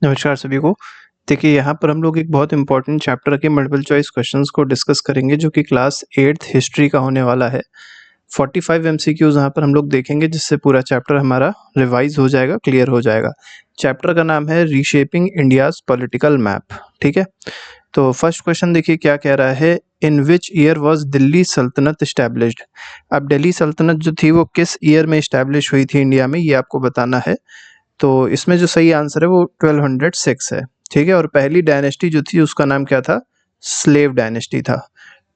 नमस्कार सभी को। देखिए यहाँ पर हम लोग एक बहुत इंपॉर्टेंट चैप्टर के मल्टीपल चॉइस क्वेश्चंस को डिस्कस करेंगे जो कि क्लास 8th हिस्ट्री का होने वाला है। 45 एमसीक्यूज यहाँ पर हम लोग देखेंगे जिससे पूरा चैप्टर हमारा रिवाइज हो जाएगा, क्लियर हो जाएगा। चैप्टर का नाम है रीशेपिंग इंडियाज पॉलिटिकल मैप। ठीक है, तो फर्स्ट क्वेश्चन देखिए क्या कह रहा है, इन विच ईयर वॉज दिल्ली सल्तनत इस्टेब्लिश्ड। अब दिल्ली सल्तनत जो थी वो किस ईयर में इस्टेब्लिश हुई थी इंडिया में, ये आपको बताना है। तो इसमें जो सही आंसर है वो 1206 है। ठीक है, और पहली डायनेस्टी जो थी उसका नाम क्या था, स्लेव डायनेस्टी था।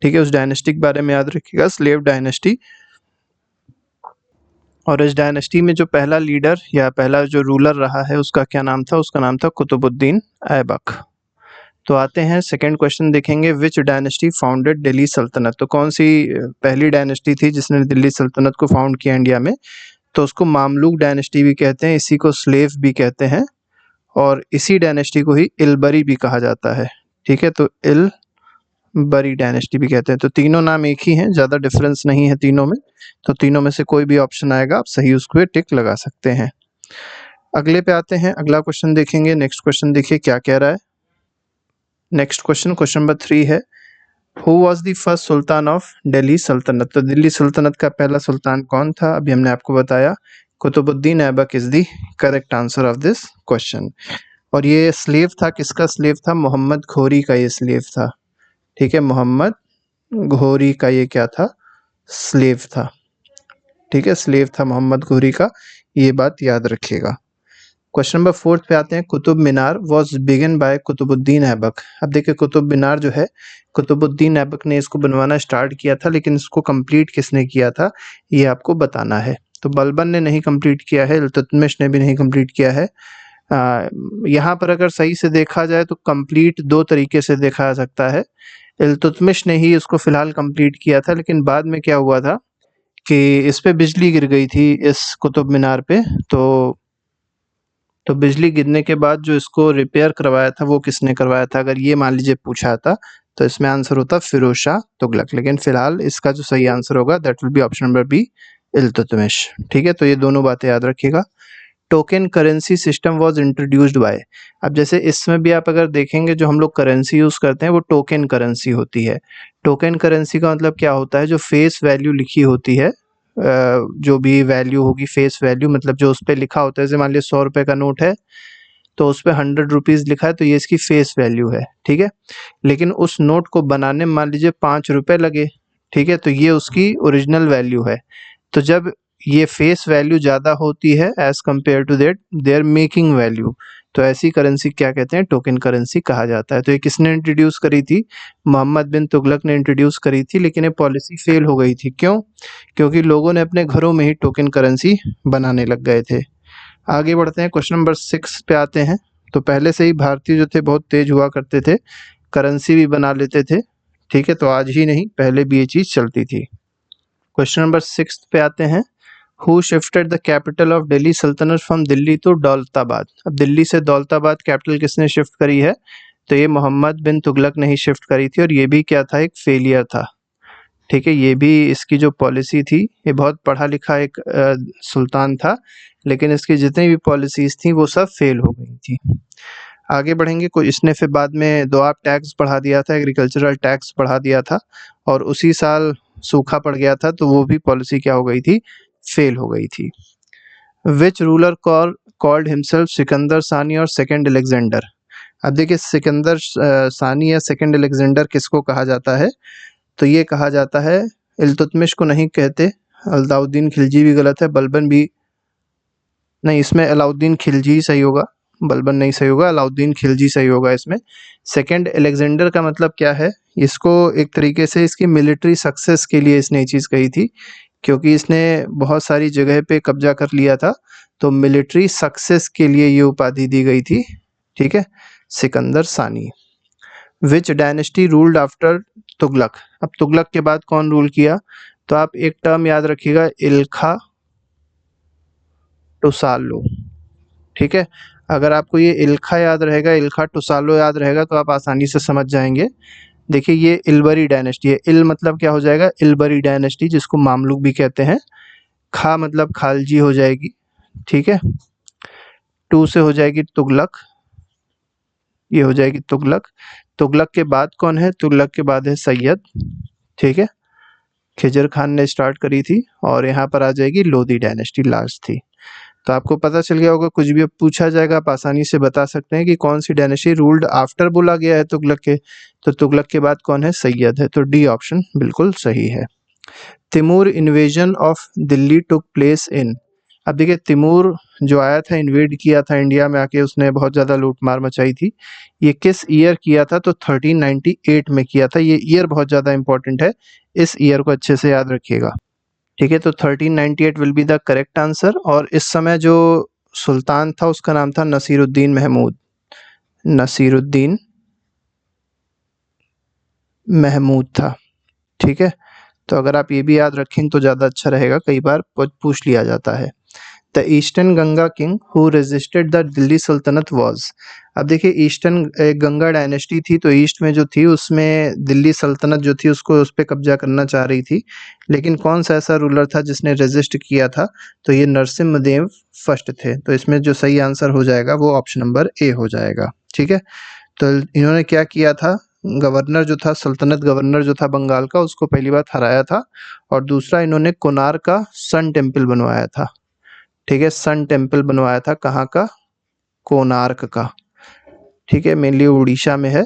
ठीक है, उस डायनेस्टी के बारे में याद रखिएगा, स्लेव डायनेस्टी। और इस डायनेस्टी में जो पहला लीडर या पहला जो रूलर रहा है उसका क्या नाम था, उसका नाम था कुतुबुद्दीन ऐबक। तो आते हैं सेकंड क्वेश्चन देखेंगे, विच डायनेस्टी फाउंडेड दिल्ली सल्तनत। तो कौन सी पहली डायनेस्टी थी जिसने दिल्ली सल्तनत को फाउंड किया इंडिया में, तो उसको मामलुक डायनेस्टी भी कहते हैं, इसी को स्लेव भी कहते हैं, और इसी डायनेस्टी को ही इलबरी भी कहा जाता है। ठीक है, तो इलबरी डायनेस्टी भी कहते हैं। तो तीनों नाम एक ही हैं, ज़्यादा डिफरेंस नहीं है तीनों में। तो तीनों में से कोई भी ऑप्शन आएगा आप सही उस पर टिक लगा सकते हैं। अगले पे आते हैं, अगला क्वेश्चन देखेंगे। नेक्स्ट क्वेश्चन देखिए क्या कह रहा है। नेक्स्ट क्वेश्चन, क्वेश्चन नंबर 3 है, who was the first sultan of Delhi सल्तनत। तो दिल्ली सल्तनत का पहला सुल्तान कौन था, अभी हमने आपको बताया, Qutbuddin Aibak is the correct answer of this question. और ये स्लेव था, किसका स्लेव था, मोहम्मद घोरी का ये स्लेव था। ठीक है, मोहम्मद घोरी का ये क्या था, स्लेव था। ठीक है, स्लेव था मोहम्मद घोरी का, ये बात याद रखिएगा। क्वेश्चन नंबर 4 पे आते हैं, Qutub Minar was begin by Qutubuddin Aibak. अब देखिए कुतुब मीनार जो है कुतुबुद्दीन ऐबक ने इसको बनवाना स्टार्ट किया था, लेकिन इसको कंप्लीट किसने किया था ये आपको बताना है। तो बलबन ने नहीं कंप्लीट किया है, इल्तुतमिश ने भी नहीं कंप्लीट किया है। यहाँ पर अगर सही से देखा जाए तो कंप्लीट दो तरीके से देखा जा सकता है। इल्तुतमिश ने ही इसको फिलहाल कंप्लीट किया था, लेकिन बाद में क्या हुआ था कि इस पे बिजली गिर गई थी इस कुतुब मीनार पे। तो बिजली गिरने के बाद जो इसको रिपेयर करवाया था वो किसने करवाया था, अगर ये मान लीजिए पूछा था तो इसमें आंसर होता फिरोज शाह तुगलक। लेकिन फिलहाल इसका जो सही आंसर होगा that will be option number B, Iltutmish. ठीक है, तो ये दोनों बातें याद रखिएगा। Token currency system was introduced by. अब जैसे इसमें भी आप अगर देखेंगे जो हम लोग करेंसी यूज करते हैं वो टोकन करेंसी होती है। टोकन करेंसी का मतलब क्या होता है, जो फेस वैल्यू लिखी होती है, जो भी वैल्यू होगी फेस वैल्यू, मतलब जो उस पर लिखा होता है, जैसे मान लीजिए 100 रुपए का नोट है तो उस पर 100 रुपीज लिखा है तो ये इसकी फेस वैल्यू है। ठीक है, लेकिन उस नोट को बनाने में मान लीजिए 5 रुपए लगे, ठीक है, तो ये उसकी ओरिजिनल वैल्यू है। तो जब ये फेस वैल्यू ज़्यादा होती है as compare to that their making value, तो ऐसी करेंसी क्या कहते हैं, टोकन करेंसी कहा जाता है। तो ये किसने इंट्रोड्यूस करी थी, मोहम्मद बिन तुगलक ने इंट्रोड्यूस करी थी, लेकिन ये पॉलिसी फेल हो गई थी। क्यों, क्योंकि लोगों ने अपने घरों में ही टोकन करेंसी बनाने लग गए थे। आगे बढ़ते हैं, क्वेश्चन नंबर 6 पे आते हैं। तो पहले से ही भारतीय जो थे बहुत तेज हुआ करते थे, करेंसी भी बना लेते थे। ठीक है, तो आज ही नहीं पहले भी ये चीज़ चलती थी। क्वेश्चन नंबर 6 पे आते हैं, who shifted the capital of Delhi सल्तनत फ्रॉम दिल्ली टू दौलताबाद। अब दिल्ली से दौलताबाद कैपिटल किसने शिफ्ट करी है, तो ये मोहम्मद बिन तुगलक ने ही शिफ्ट करी थी, और ये भी क्या था, एक फेलियर था। ठीक है, ये भी इसकी जो पॉलिसी थी, ये बहुत पढ़ा लिखा एक सुल्तान था, लेकिन इसकी जितनी भी पॉलिसीज थी वो सब फेल हो गई थी। आगे बढ़ेंगे, कोई इसने फिर बाद में दोआब टैक्स बढ़ा दिया था, एग्रीकल्चरल टैक्स बढ़ा दिया था, और उसी साल सूखा पड़ गया था, तो वो भी पॉलिसी क्या हो गई थी, फेल हो गई थी। Which ruler called himself Sikandar सानी और सेकंड अलेक्जेंडर। अब देखिए सिकंदर सानी या सेकंड अलेक्जेंडर किसको कहा जाता है, तो ये कहा जाता है, इल्तुतमिश को नहीं कहते, अलाउद्दीन खिलजी भी गलत है, बलबन भी नहीं, इसमें अलाउद्दीन खिलजी सही होगा, बलबन नहीं सही होगा, अलाउद्दीन खिलजी सही होगा इसमें। सेकंड अलेक्जेंडर का मतलब क्या है, इसको एक तरीके से इसकी मिलिट्री सक्सेस के लिए इसने ये चीज़ कही थी, क्योंकि इसने बहुत सारी जगह पे कब्जा कर लिया था, तो मिलिट्री सक्सेस के लिए ये उपाधि दी गई थी। ठीक है, सिकंदर सानी। विच डायनेस्टी रूल्ड आफ्टर तुगलक। अब तुगलक के बाद कौन रूल किया, तो आप एक टर्म याद रखिएगा, इल्खा टुसालो। ठीक है, अगर आपको ये इल्खा याद रहेगा, इल्खा टुसालो याद रहेगा तो आप आसानी से समझ जाएंगे। देखिए ये इलबरी डायनेस्टी है, इल मतलब क्या हो जाएगा, इलबरी डायनेस्टी, जिसको मामलुक भी कहते हैं। खा मतलब खालजी हो जाएगी। ठीक है, टू से हो जाएगी तुगलक, ये हो जाएगी तुगलक। तुगलक के बाद कौन है? तुगलक के बाद है सैयद, ठीक है, खिजर खान ने स्टार्ट करी थी। और यहाँ पर आ जाएगी लोधी डायनेस्टी लास्ट थी। तो आपको पता चल गया होगा, कुछ भी अब पूछा जाएगा आप आसानी से बता सकते हैं कि कौन सी डायनेस्टी रूल्ड आफ्टर बोला गया है तुगलक के। तो तुगलक के बाद कौन है? सैयद है। तो डी ऑप्शन बिल्कुल सही है। Timur invasion of Delhi took place in. अब देखिए, तिमूर जो आया था, इन्वेड किया था इंडिया में आके, उसने बहुत ज़्यादा लूटमार मचाई थी। ये किस ईयर किया था? तो 1398 में किया था। ये ईयर बहुत ज़्यादा इंपॉर्टेंट है, इस ईयर को अच्छे से याद रखिएगा, ठीक है। तो 1398 will be the correct answer. और इस समय जो सुल्तान था उसका नाम था नसीरुद्दीन महमूद, नसीरुद्दीन महमूद था, ठीक है। तो अगर आप ये भी याद रखें तो ज़्यादा अच्छा रहेगा, कई बार पूछ लिया जाता है। The eastern Ganga king who resisted the Delhi सल्तनत वाज। अब देखिए, ईस्टर्न गंगा डायनेस्टी थी, तो ईस्ट में जो थी उसमें दिल्ली सल्तनत जो थी उसको उस पर कब्जा करना चाह रही थी। लेकिन कौन सा ऐसा रूलर था जिसने रेजिस्ट किया था? तो ये नरसिम्हदेव फर्स्ट थे। तो इसमें जो सही आंसर हो जाएगा वो ऑप्शन नंबर ए हो जाएगा, ठीक है। तो इन्होंने क्या किया था? गवर्नर जो था, सल्तनत गवर्नर जो था बंगाल का, उसको पहली बार हराया था। और दूसरा, इन्होंने कोणार्क का सन टेम्पल बनवाया था, ठीक है। सन टेम्पल बनवाया था, कहाँ का? कोणार्क का, ठीक है, मेनली उड़ीसा में है।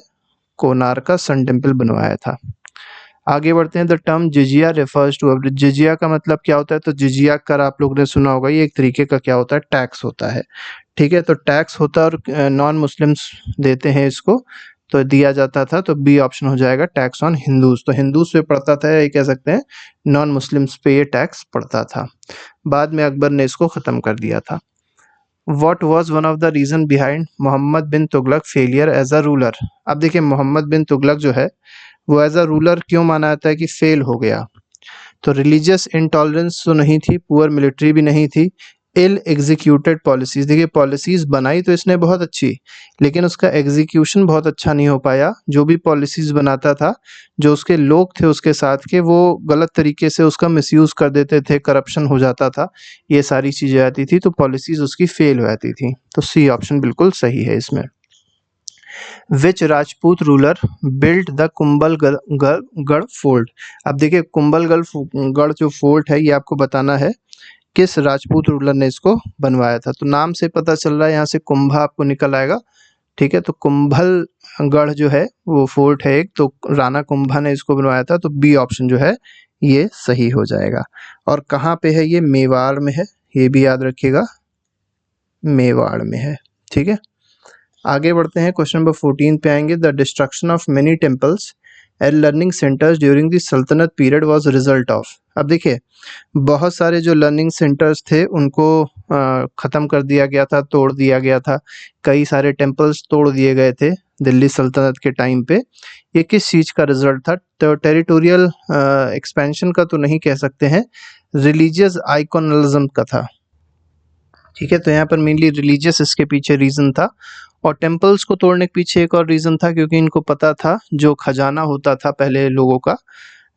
कोणार्क का सन टेम्पल बनवाया था। आगे बढ़ते हैं। The term jizya refers to. अब जिजिया का मतलब क्या होता है? तो जिजिया कर आप लोगों ने सुना होगा, ये एक तरीके का क्या होता है? टैक्स होता है, ठीक है। तो टैक्स होता है और नॉन मुस्लिम्स देते हैं इसको, तो दिया जाता था। तो बी ऑप्शन हो जाएगा, टैक्स ऑन हिंदूज। तो हिंदूज पे पड़ता था, ये कह सकते हैं नॉन मुस्लिम्स पे ये टैक्स पड़ता था। बाद में अकबर ने इसको खत्म कर दिया था। What was one of the reason behind Muhammad bin Tughlaq failure as a ruler? अब देखिए, मोहम्मद बिन तुगलक जो है वो एज अ रूलर क्यों माना जाता है कि फेल हो गया? तो रिलीजियस इंटॉलरेंस तो नहीं थी, पुअर मिलिट्री भी नहीं थी, इल एग्जीक्यूटेड पॉलिसीज। देखिए, पॉलिसीज बनाई तो इसने बहुत अच्छी, लेकिन उसका एग्जीक्यूशन बहुत अच्छा नहीं हो पाया। जो भी पॉलिसीज बनाता था, जो उसके लोग थे उसके साथ के, वो गलत तरीके से उसका मिसयूज कर देते थे, करप्शन हो जाता था, ये सारी चीजें आती थी, तो पॉलिसीज उसकी फेल हो जाती थी। तो सी ऑप्शन बिल्कुल सही है इसमें। Which Rajput ruler built the Kumbhalgarh fort. अब देखिए, कुंभलगढ़ गढ़ जो फोर्ट है, ये आपको बताना है किस राजपूत रूलर ने इसको बनवाया था। तो नाम से पता चल रहा है, यहाँ से कुंभा आपको निकल आएगा, ठीक है। तो कुंभलगढ़ जो है वो फोर्ट है एक, तो राणा कुंभा ने इसको बनवाया था। तो बी ऑप्शन जो है ये सही हो जाएगा। और कहाँ पे है ये? मेवाड़ में है, ये भी याद रखिएगा, मेवाड़ में है, ठीक है। आगे बढ़ते हैं, क्वेश्चन नंबर 14 पे आएंगे। The destruction of many temples and learning centres during the सल्तनत पीरियड वाज रिजल्ट ऑफ। अब देखिए, बहुत सारे जो लर्निंग सेंटर्स थे उनको ख़त्म कर दिया गया था, तोड़ दिया गया था। कई सारे टेम्पल्स तोड़ दिए गए थे दिल्ली सल्तनत के टाइम पे। ये किस चीज़ का रिजल्ट था? तो टेरिटोरियल एक्सपेंशन का तो नहीं कह सकते हैं, रिलीजियस आइकोनलिज्म का था, ठीक है। तो यहाँ पर मेनली रिलीजियस इसके पीछे रीज़न था। और टेम्पल्स को तोड़ने के पीछे एक और रीज़न था, क्योंकि इनको पता था जो खजाना होता था पहले लोगों का,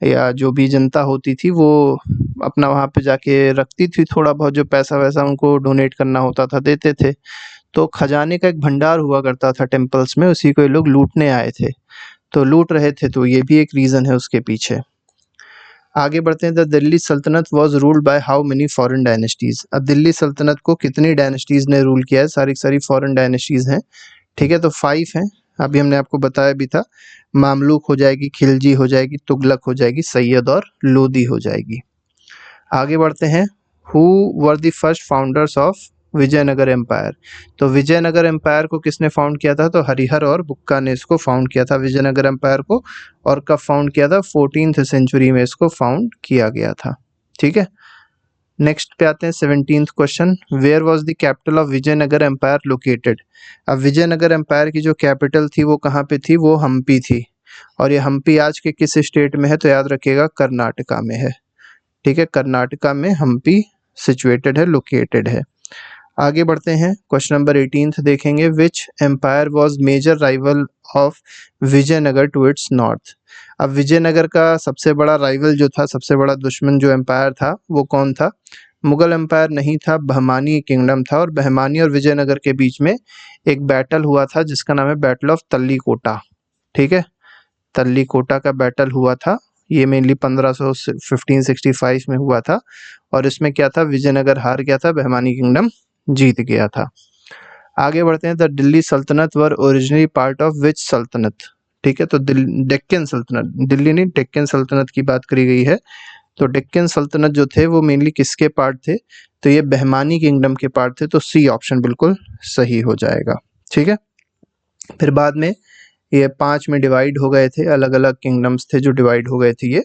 या जो भी जनता होती थी, वो अपना वहाँ पे जाके रखती थी, थोड़ा बहुत जो पैसा वैसा उनको डोनेट करना होता था, देते थे। तो खजाने का एक भंडार हुआ करता था टेम्पल्स में, उसी को ये लोग लूटने आए थे, तो लूट रहे थे। तो ये भी एक रीज़न है उसके पीछे। आगे बढ़ते हैं। द दिल्ली सल्तनत was ruled by how many foreign dynasties. अब दिल्ली सल्तनत को कितनी डायनेस्टीज ने रूल किया है? सारी सारी फॉरेन डायनेस्टीज हैं, ठीक है। तो 5 हैं, अभी हमने आपको बताया भी था। मामलूक हो जाएगी, खिलजी हो जाएगी, तुगलक हो जाएगी, सैयद और लोदी हो जाएगी। आगे बढ़ते हैं। Who were the first founders of Vijayanagara empire. तो विजयनगर एम्पायर को किसने फाउंड किया था? तो हरिहर और बुक्का ने इसको फाउंड किया था, विजयनगर एम्पायर को। और कब फाउंड किया था? 14th सेंचुरी में इसको फाउंड किया गया था, ठीक है। नेक्स्ट पे आते हैं 17th question. Where was the capital of Vijayanagara empire located. अब विजयनगर एम्पायर की जो कैपिटल थी वो कहाँ पे थी? वो हम्पी थी। और ये हम्पी आज के किस स्टेट में है? तो याद रखिएगा, कर्नाटका में है, ठीक है। कर्नाटका में हम्पी सिचुएटेड है, लोकेटेड है। आगे बढ़ते हैं, क्वेश्चन नंबर 18 देखेंगे। Which empire was major rival of Vijayanagara to its north. अब विजयनगर का सबसे बड़ा राइवल जो था, सबसे बड़ा दुश्मन जो एम्पायर था, वो कौन था? मुगल एम्पायर नहीं था, बहमानी किंगडम था, और बहमानी और विजयनगर के बीच में एक बैटल हुआ था जिसका नाम है बैटल ऑफ तल्लीकोटा। ठीक है, तल्लीकोटा का बैटल हुआ था, ये मेनली 1565 में हुआ था, और इसमें क्या था, विजयनगर हार गया था, बहमानी किंगडम जीत गया था। आगे बढ़ते हैं, द दिल्ली सल्तनत वर ओरिजिनली पार्ट ऑफ विच सल्तनत। ठीक है, तो डेक्कन सल्तनत, दिल्ली नहीं डेक्कन सल्तनत की बात करी गई है। तो डेक्कन सल्तनत जो थे वो मेनली किसके पार्ट थे, तो ये बहमानी किंगडम के पार्ट थे, तो सी ऑप्शन बिल्कुल सही हो जाएगा। ठीक है, फिर बाद में ये 5 में डिवाइड हो गए थे, अलग अलग किंगडम्स थे जो डिवाइड हो गए थे ये।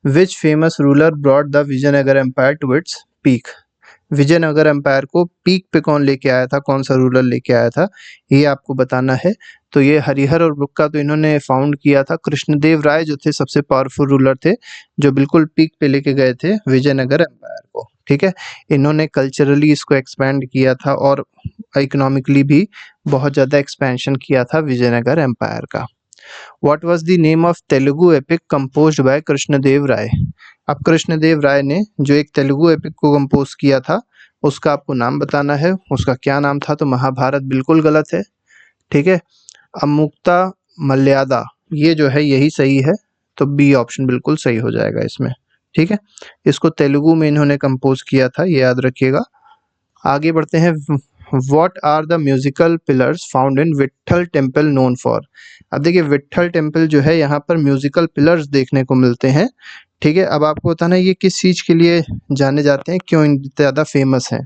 Which famous ruler brought the Vijayanagara empire to its peak. Vijayanagara empire को पीक पे कौन लेके आया था, कौन सा रूलर लेके आया था, ये आपको बताना है। तो ये हरिहर और बुक्का तो इन्होंने फाउंड किया था। कृष्णदेव राय जो थे सबसे पावरफुल रूलर थे, जो बिल्कुल पीक पे लेके गए थे विजयनगर एम्पायर को। ठीक है, इन्होंने कल्चरली इसको एक्सपैंड किया था और इकोनॉमिकली भी बहुत ज़्यादा एक्सपेंशन किया था विजयनगर एम्पायर का। What was the name of Telugu epic composed by Krishnadeva Raya. अब कृष्णदेव राय ने जो एक तेलुगु एपिक को कंपोज किया था उसका आपको नाम बताना है, उसका क्या नाम था, तो महाभारत बिल्कुल गलत है। ठीक है, अमुक्ता मल्यादा ये जो है यही सही है, तो बी ऑप्शन बिल्कुल सही हो जाएगा इसमें। ठीक है, इसको तेलुगु में इन्होंने कंपोज किया था, ये याद रखिएगा। आगे बढ़ते हैं, What are the musical pillars found in Vitthal temple known for। अब देखिए विट्ठल टेम्पल जो है यहाँ पर म्यूजिकल पिलर्स देखने को मिलते हैं। ठीक है, अब आपको बताना है ये किस चीज के लिए जाने जाते हैं, क्यों ज्यादा फेमस हैं।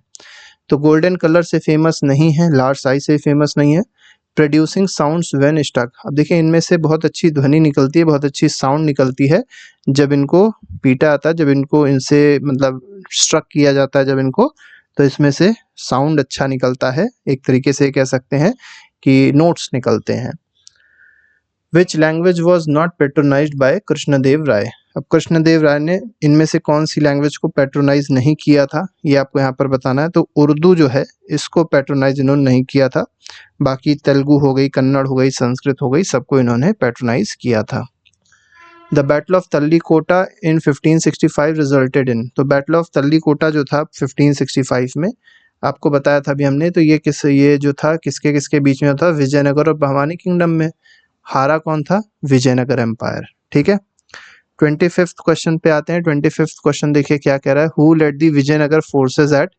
तो गोल्डन कलर से फेमस नहीं है, लार्ज साइज से फेमस नहीं है, प्रोड्यूसिंग साउंड्स व्हेन स्टक। अब देखिए इनमें से बहुत अच्छी ध्वनि निकलती है, बहुत अच्छी साउंड निकलती है जब इनको पीटा आता है, जब इनको इनसे मतलब स्ट्रक किया जाता है जब इनको, तो इसमें से साउंड अच्छा निकलता है, एक तरीके से कह सकते हैं कि नोट्स निकलते हैं। Which language was not patronized by Krishnadeva Raya. अब कृष्णदेव राय ने इनमें से कौन सी लैंग्वेज को पेट्रोनाइज नहीं किया था, ये आपको यहाँ पर बताना है। तो उर्दू जो है इसको पेट्रोनाइज इन्होंने नहीं किया था, बाकी तेलुगु हो गई, कन्नड़ हो गई, संस्कृत हो गई, सबको इन्होंने पेट्रोनाइज किया था। The battle of Talikota in 1565 resulted in. तो बैटल ऑफ तल्लीकोटा जो था 1565 में आपको बताया था अभी हमने, तो ये जो था किसके किसके बीच में था, विजयनगर और बहमानी किंगडम में। हारा कौन था, विजयनगर एम्पायर। ठीक है, 25th क्वेश्चन पे आते हैं। 25th क्वेश्चन देखिए क्या कह रहा है, who led the Vijayanagara forces at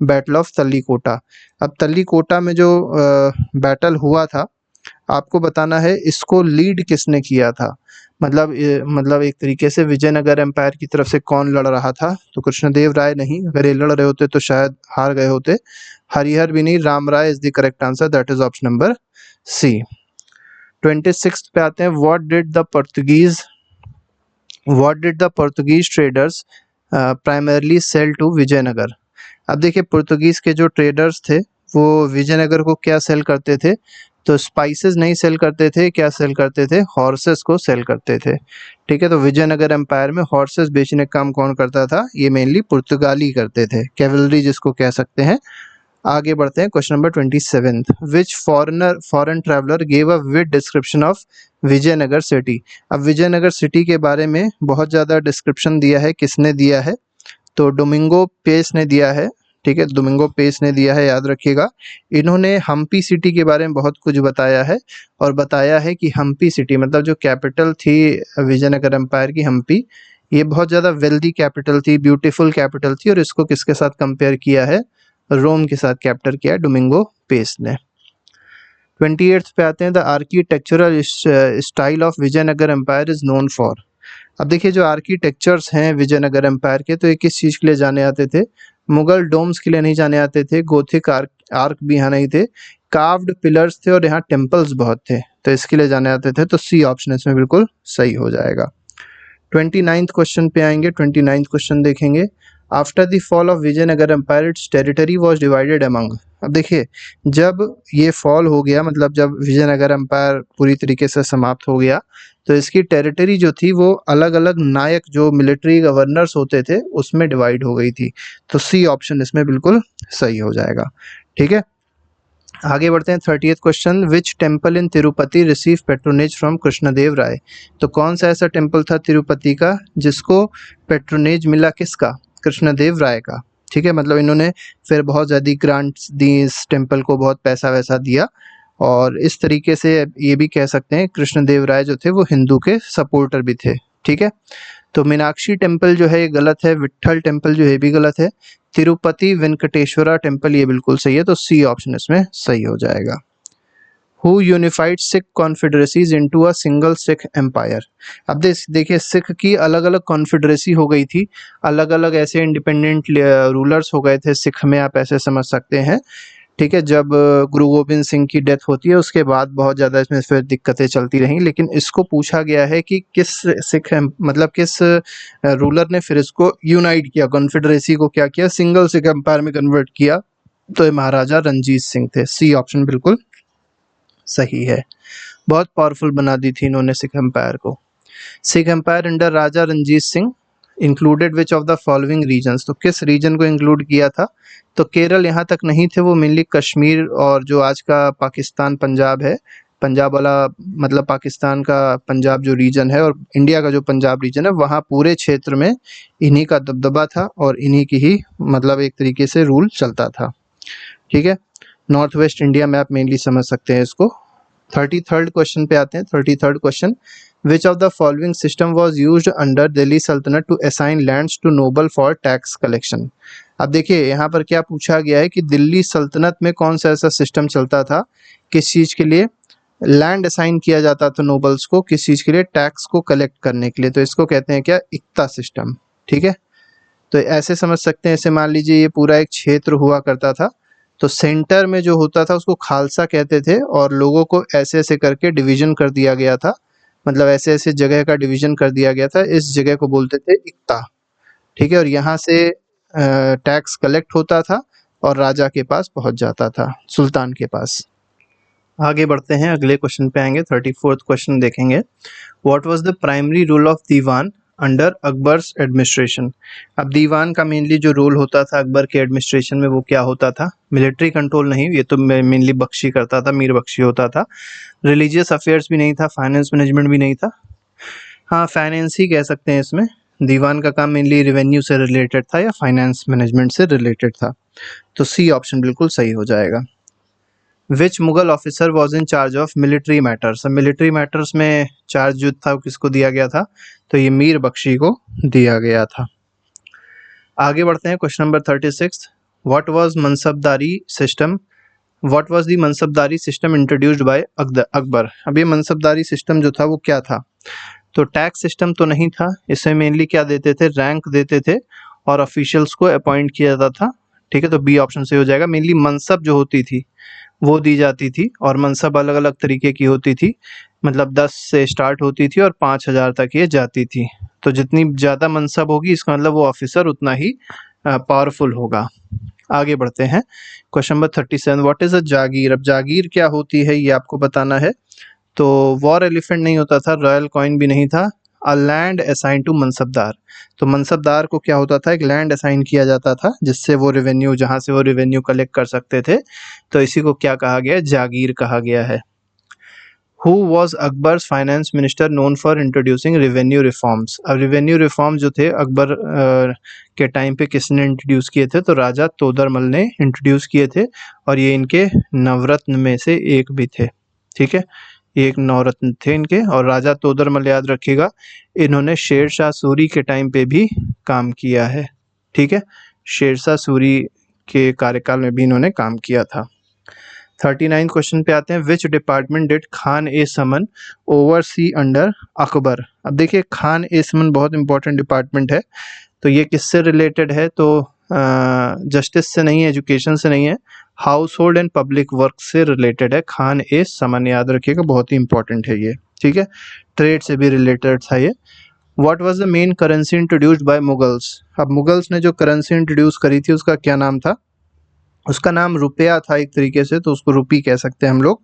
battle of Talikota. अब तल्लीकोटा में जो बैटल हुआ था आपको बताना है इसको लीड किसने किया था, मतलब एक तरीके से विजयनगर एम्पायर की तरफ से कौन लड़ रहा था। तो कृष्णदेव राय नहीं, अगर ये लड़ रहे होते तो शायद हार गए होते। हरिहर भी नहीं, Rama Raya is the correct answer, that is option number C. 26 पे आते हैं, what did the Portuguese traders primarily sell to Vijayanagara. अब देखिए पुर्तगीज के जो ट्रेडर्स थे वो विजयनगर को क्या सेल करते थे, तो स्पाइसेस नहीं सेल करते थे, क्या सेल करते थे, हॉर्सेस को सेल करते थे। ठीक है, तो विजयनगर एम्पायर में हॉर्सेस बेचने का काम कौन करता था, ये मेनली पुर्तगाली करते थे, कैवलरी जिसको कह सकते हैं। आगे बढ़ते हैं, question number 27, which foreign traveller gave a vivid description of Vijayanagara city. अब विजयनगर सिटी के बारे में बहुत ज़्यादा डिस्क्रिप्शन दिया है, किसने दिया है, तो डोमिंगो पेस ने दिया है। ठीक है, डोमिंगो पेस ने दिया है, याद रखिएगा। इन्होंने हम्पी सिटी के बारे में बहुत कुछ बताया है, और बताया है कि हम्पी सिटी मतलब जो कैपिटल थी विजयनगर एम्पायर की, हम्पी, ये बहुत ज़्यादा वेल्दी कैपिटल थी, ब्यूटीफुल कैपिटल थी, और इसको किसके साथ कंपेयर किया है, रोम के साथ कैप्चर किया डोमिंगो पेस ने। 28th पे आते हैं, the architectural style of Vijayanagara empire is known for. अब देखिए जो आर्किटेक्चर्स हैं विजयनगर एम्पायर के, तो ये किस चीज़ के लिए जाने आते थे, मुगल डोम्स के लिए नहीं जाने आते थे, गोथिक आर्क भी यहाँ नहीं थे, कार्व्ड पिलर्स थे, और यहाँ टेम्पल्स बहुत थे, तो इसके लिए जाने आते थे, तो सी ऑप्शन इसमें बिल्कुल सही हो जाएगा। 29th क्वेश्चन पे आएंगे। 29th क्वेश्चन देखेंगे, after the fall of Vijayanagara empire its territory was divided among. अब देखिए जब ये फॉल हो गया, मतलब जब विजयनगर एम्पायर पूरी तरीके से समाप्त हो गया, तो इसकी टेरिटरी जो थी वो अलग अलग नायक जो मिलिट्री गवर्नर्स होते थे उसमें डिवाइड हो गई थी, तो सी ऑप्शन इसमें बिल्कुल सही हो जाएगा। ठीक है, आगे बढ़ते हैं। 30th question, which temple in Tirupati receive patronage from Krishnadeva Raya. तो कौन सा ऐसा टेम्पल था तिरुपति का जिसको पेट्रोनेज मिला, किसका, कृष्णदेव राय का। ठीक है, मतलब इन्होंने फिर बहुत ज़्यादा ग्रांट्स दी इस टेम्पल को, बहुत पैसा वैसा दिया, और इस तरीके से ये भी कह सकते हैं कृष्णदेव राय जो थे वो हिंदू के सपोर्टर भी थे। ठीक है, तो मीनाक्षी टेम्पल जो है ये गलत है, विट्ठल टेम्पल जो है भी गलत है, तिरुपति वेंकटेश्वरा टेम्पल ये बिल्कुल सही है, तो सी ऑप्शन इसमें सही हो जाएगा। Who unified Sikh confederacies into a single Sikh empire? अब देखिए सिख की अलग अलग कॉन्फेडरेसी हो गई थी, अलग अलग ऐसे इंडिपेंडेंट रूलर्स हो गए थे सिख में, आप ऐसे समझ सकते हैं। ठीक है, जब गुरु गोबिंद सिंह की डेथ होती है उसके बाद बहुत ज़्यादा इसमें फिर दिक्कतें चलती रहीं, लेकिन इसको पूछा गया है कि किस सिख मतलब किस रूलर ने फिर इसको यूनाइट किया, कॉन्फेडरेसी को क्या किया, सिंगल सिख एम्पायर में कन्वर्ट किया, तो ये महाराजा रंजीत सिंह थे। सी ऑप्शन बिल्कुल सही है। बहुत पावरफुल बना दी थी इन्होंने सिख एम्पायर को। Sikh empire under Raja Ranjit Singh included which of the following regions, तो किस रीजन को इंक्लूड किया था, तो केरल यहाँ तक नहीं थे, वो मेनली कश्मीर और जो आज का पाकिस्तान पंजाब है, पंजाब वाला मतलब पाकिस्तान का पंजाब जो रीजन है और इंडिया का जो पंजाब रीजन है, वहाँ पूरे क्षेत्र में इन्हीं का दबदबा था और इन्हीं की ही मतलब एक तरीके से रूल चलता था। ठीक है, नॉर्थ वेस्ट इंडिया में आप मेनली समझ सकते हैं इसको। 33rd क्वेश्चन पे आते हैं। 33rd question, which of the following system was used under Delhi Sultanate to assign lands to noble for tax collection. अब देखिए यहाँ पर क्या पूछा गया है कि दिल्ली सल्तनत में कौन सा ऐसा सिस्टम चलता था, किस चीज़ के लिए लैंड असाइन किया जाता था नोबल्स को, किस चीज़ के लिए, टैक्स को कलेक्ट करने के लिए, तो इसको कहते हैं क्या, इक्ता सिस्टम। ठीक है, तो ऐसे समझ सकते हैं, ऐसे मान लीजिए ये पूरा एक क्षेत्र हुआ करता था, तो सेंटर में जो होता था उसको खालसा कहते थे और लोगों को ऐसे ऐसे करके डिवीजन कर दिया गया था, मतलब ऐसे ऐसे जगह का डिवीजन कर दिया गया था, इस जगह को बोलते थे इक्ता। ठीक है, और यहाँ से टैक्स कलेक्ट होता था और राजा के पास पहुंच जाता था, सुल्तान के पास। आगे बढ़ते हैं, अगले क्वेश्चन पे आएंगे। 34th क्वेश्चन देखेंगे, what was the primary role of diwan under Akbar's administration. अब दीवान का मेनली जो रोल होता था अकबर के एडमिनिस्ट्रेशन में वो क्या होता था, मिलिट्री कंट्रोल नहीं, ये तो मेनली बख्शी करता था, मीर बख्शी होता था। रिलीजियस अफेयर्स भी नहीं था, फाइनेंस मैनेजमेंट भी नहीं था, हाँ फाइनेंस ही कह सकते हैं इसमें। दीवान का काम मेनली रेवेन्यू से रिलेटेड था या फाइनेंस मैनेजमेंट से रिलेटेड था, तो सी ऑप्शन बिल्कुल सही हो जाएगा। Which Mughal officer was in charge of military matters. Military matters में चार्ज जो था किसको दिया गया था, तो ये मीर बख्शी को दिया गया था। आगे बढ़ते हैं, question number 36, what was मनसबदारी system, what was the मनसबदारी system introduced by Akbar. अब ये मनसबदारी सिस्टम जो था वो क्या था, तो टैक्स सिस्टम तो नहीं था, इसमें मेनली क्या देते थे, रैंक देते थे और ऑफिशियल्स को अपॉइंट किया जाता था। ठीक है, तो बी ऑप्शन से हो जाएगा। मेनली मनसब जो होती थी वो दी जाती थी और मनसब अलग अलग तरीके की होती थी, मतलब 10 से स्टार्ट होती थी और 5000 तक ये जाती थी, तो जितनी ज़्यादा मनसब होगी इसका मतलब वो ऑफिसर उतना ही पावरफुल होगा। आगे बढ़ते हैं, question number 37, what is a jagir. अब जागीर क्या होती है ये आपको बताना है। तो वॉर एलिफेंट नहीं होता था, रॉयल कॉइन भी नहीं था, a land assign to mansabdar. तो मनसबदार को क्या होता था, एक लैंड असाइन किया जाता था जिससे वो रेवेन्यू, जहाँ से वो रेवेन्यू कलेक्ट कर सकते थे, तो इसी को क्या कहा गया है, जागीर कहा गया है। Who was Akbar's finance minister known for introducing revenue reforms. अब रेवेन्यू रिफॉर्म जो थे अकबर के टाइम पे किसने इंट्रोड्यूस किए थे, तो राजा तोदरमल ने इंट्रोड्यूस किए थे और ये इनके नवरत्न में से एक भी थे। ठीक है, ये एक नवरत्न थे इनके, और राजा तोदरमल याद रखिएगा इन्होंने शेरशाह सूरी के टाइम पे भी काम किया है। ठीक है, शेरशाह सूरी के कार्यकाल में भी इन्होंने काम किया था। 39 क्वेश्चन पे आते हैं, which department did Khan e Saman oversee under Akbar. अब देखिए खान ए समन बहुत इंपॉर्टेंट डिपार्टमेंट है, तो ये किससे रिलेटेड है, तो जस्टिस से नहीं है, एजुकेशन से नहीं है, house hold and public work से रिलेटेड है। खान ए समन याद रखिएगा, बहुत ही इंपॉर्टेंट है ये। ठीक है, ट्रेड से भी रिलेटेड था ये। What was the main currency introduced by Mughals. अब मुगल्स ने जो करेंसी इंट्रोड्यूस करी थी उसका क्या नाम था, उसका नाम रुपया था एक तरीके से, तो उसको रुपी कह सकते हैं हम लोग।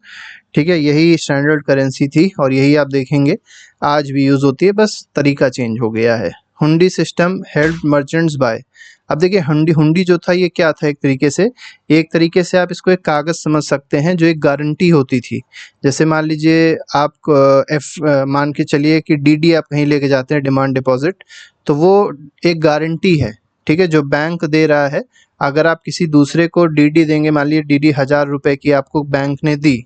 ठीक है, यही स्टैंडर्ड करेंसी थी और यही आप देखेंगे आज भी यूज़ होती है, बस तरीका चेंज हो गया है। हुंडी सिस्टम हेल्प मर्चेंट्स बाय। अब देखिए हुंडी जो था ये क्या था, एक तरीके से आप इसको एक कागज़ समझ सकते हैं जो एक गारंटी होती थी। जैसे मान लीजिए आप मान के चलिए कि डीडी आप कहीं लेके जाते हैं, डिमांड डिपॉजिट, तो वो एक गारंटी है ठीक है, जो बैंक दे रहा है, अगर आप किसी दूसरे को डीडी देंगे, मान लीजिए डीडी 1000 रुपए की आपको बैंक ने दी,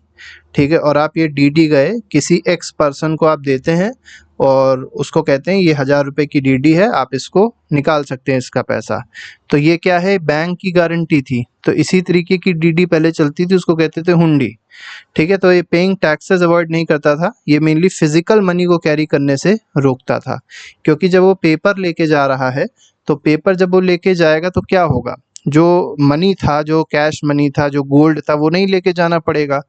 ठीक है, और आप ये डीडी गए किसी एक्स पर्सन को आप देते हैं और उसको कहते हैं ये 1000 रुपए की डीडी है, आप इसको निकाल सकते हैं इसका पैसा, तो ये क्या है, बैंक की गारंटी थी। तो इसी तरीके की डीडी पहले चलती थी, उसको कहते थे हुंडी, ठीक है। तो ये पेइंग टैक्सेस अवॉइड नहीं करता था, ये मेनली फिजिकल मनी को कैरी करने से रोकता था, क्योंकि जब वो पेपर लेके जा रहा है, तो पेपर जब वो लेके जाएगा तो क्या होगा, जो मनी था, जो कैश मनी था, जो गोल्ड था, वो नहीं लेके जाना पड़ेगा,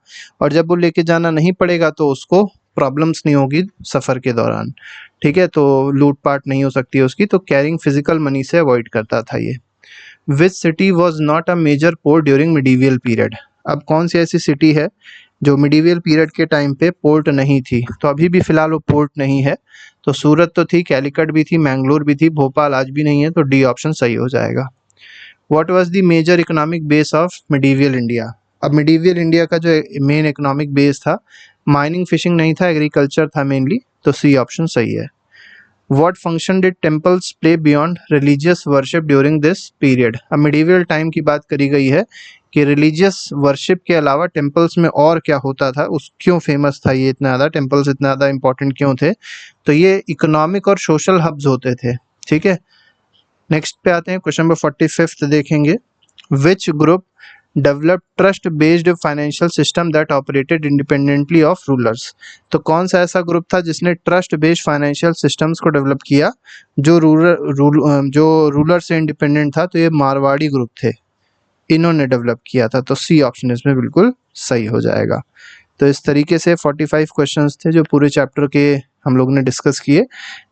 और जब वो लेके जाना नहीं पड़ेगा तो उसको प्रॉब्लम्स नहीं होगी सफ़र के दौरान, ठीक है, तो लूटपाट नहीं हो सकती है उसकी, तो कैरिंग फिजिकल मनी से अवॉइड करता था ये। Which city was not a major port during medieval period, अब कौन सी ऐसी सिटी है जो मिडीवियल पीरियड के टाइम पे पोर्ट नहीं थी, तो अभी भी फिलहाल वो पोर्ट नहीं है, तो सूरत तो थी, कैलिकट भी थी, मैंगलोर भी थी, भोपाल आज भी नहीं है, तो डी ऑप्शन सही हो जाएगा। What was the major economic base of medieval India, अब मिडीवियल इंडिया का जो मेन इकोनॉमिक बेस था, माइनिंग फिशिंग नहीं था, एग्रीकल्चर था मेनली, तो सी ऑप्शन सही है। What function did temples play beyond religious worship during this period? अब medieval टाइम की बात करी गई है कि religious worship के अलावा temples में और क्या होता था, उस क्यों फेमस था ये इतना ज़्यादा, temples इतना ज़्यादा important क्यों थे, तो ये इकोनॉमिक और सोशल हब्स होते थे, ठीक है। नेक्स्ट पे आते हैं, क्वेश्चन नंबर 45 देखेंगे। Which group develop trust based financial system that operated independently of rulers, तो कौन सा ऐसा ग्रुप था जिसने ट्रस्ट बेस्ड फाइनेंशियल सिस्टम्स को डेवलप किया जो रूलर से इंडिपेंडेंट था, तो ये मारवाड़ी ग्रुप थे, इन्होंने डेवलप किया था, तो सी ऑप्शन इसमें बिल्कुल सही हो जाएगा। तो इस तरीके से 45 क्वेश्चंस थे जो पूरे चैप्टर के हम लोग ने डिस्कस किए।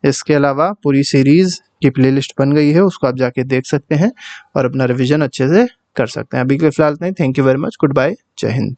इसके अलावा पूरी सीरीज की प्लेलिस्ट बन गई है, उसको आप जाके देख सकते हैं और अपना रिवीजन अच्छे से कर सकते हैं। अभी के लिए फिलहाल नहीं, thank you very much, good bye, जय हिंद।